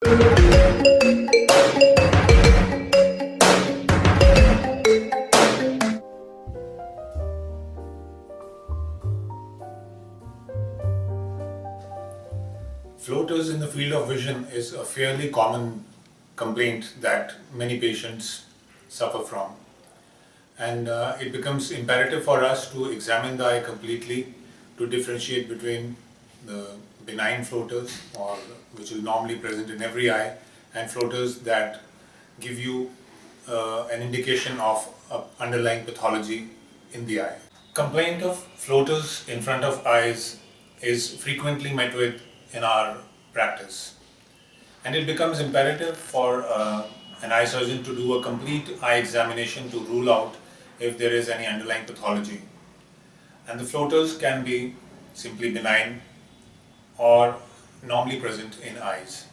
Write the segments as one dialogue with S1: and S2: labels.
S1: Floaters in the field of vision is a fairly common complaint that many patients suffer from, and it becomes imperative for us to examine the eye completely to differentiate between the benign floaters, or which will normally present in every eye, and floaters that give you an indication of underlying pathology in the eye. Complaint of floaters in front of eyes is frequently met with in our practice, and it becomes imperative for an eye surgeon to do a complete eye examination to rule out if there is any underlying pathology. And the floaters can be simply benign or normally present in eyes.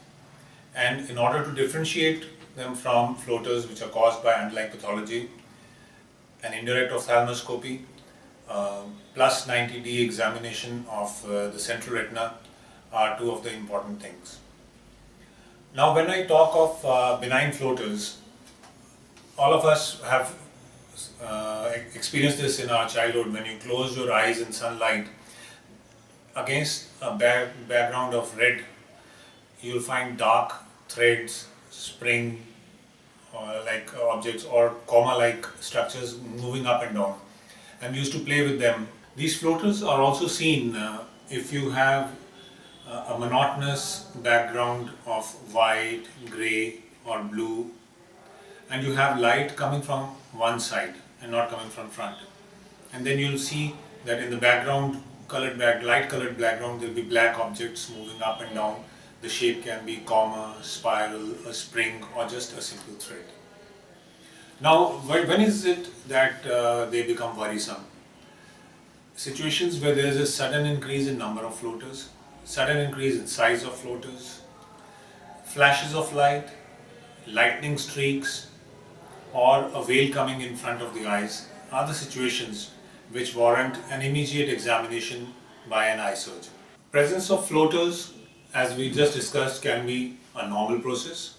S1: And in order to differentiate them from floaters which are caused by underlying pathology, an indirect ophthalmoscopy plus 90D examination of the central retina are two of the important things. Now, when I talk of benign floaters, all of us have experienced this in our childhood. When you close your eyes in sunlight against a background of red, you'll find dark threads, spring like objects or comma-like structures moving up and down, and we used to play with them. These floaters are also seen if you have a monotonous background of white, grey or blue, and you have light coming from one side and not coming from front. And then you'll see that in the background, light colored background, there will be black objects moving up and down. The shape can be comma, spiral, a spring, or just a simple thread. Now, when is it that they become worrisome? Situations where there is a sudden increase in number of floaters, sudden increase in size of floaters, flashes of light, lightning streaks, or a veil coming in front of the eyes are the situations which warrant an immediate examination by an eye surgeon. Presence of floaters, as we just discussed, can be a normal process,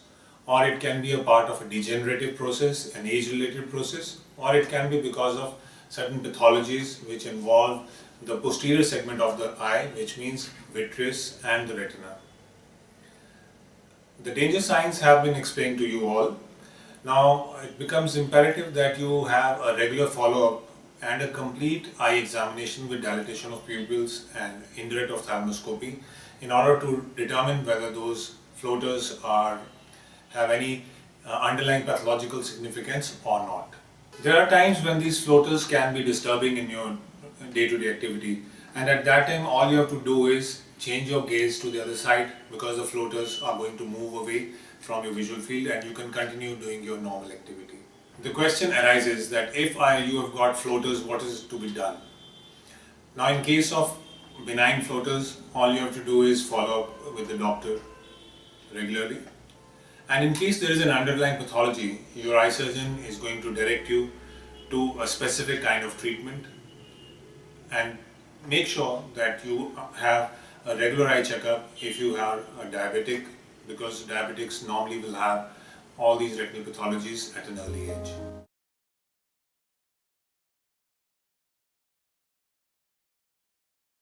S1: or it can be a part of a degenerative process, an age-related process, or it can be because of certain pathologies which involve the posterior segment of the eye, which means vitreous and the retina. The danger signs have been explained to you all. Now it becomes imperative that you have a regular follow-up and a complete eye examination with dilatation of pupils and indirect ophthalmoscopy in order to determine whether those floaters have any underlying pathological significance or not. There are times when these floaters can be disturbing in your day-to-day activity, and at that time all you have to do is change your gaze to the other side, because the floaters are going to move away from your visual field and you can continue doing your normal activity. The question arises that if you have got floaters, what is to be done? Now, in case of benign floaters, all you have to do is follow up with the doctor regularly. And in case there is an underlying pathology, your eye surgeon is going to direct you to a specific kind of treatment, and make sure that you have a regular eye checkup if you are a diabetic, because diabetics normally will have all these retinal pathologies at an early age.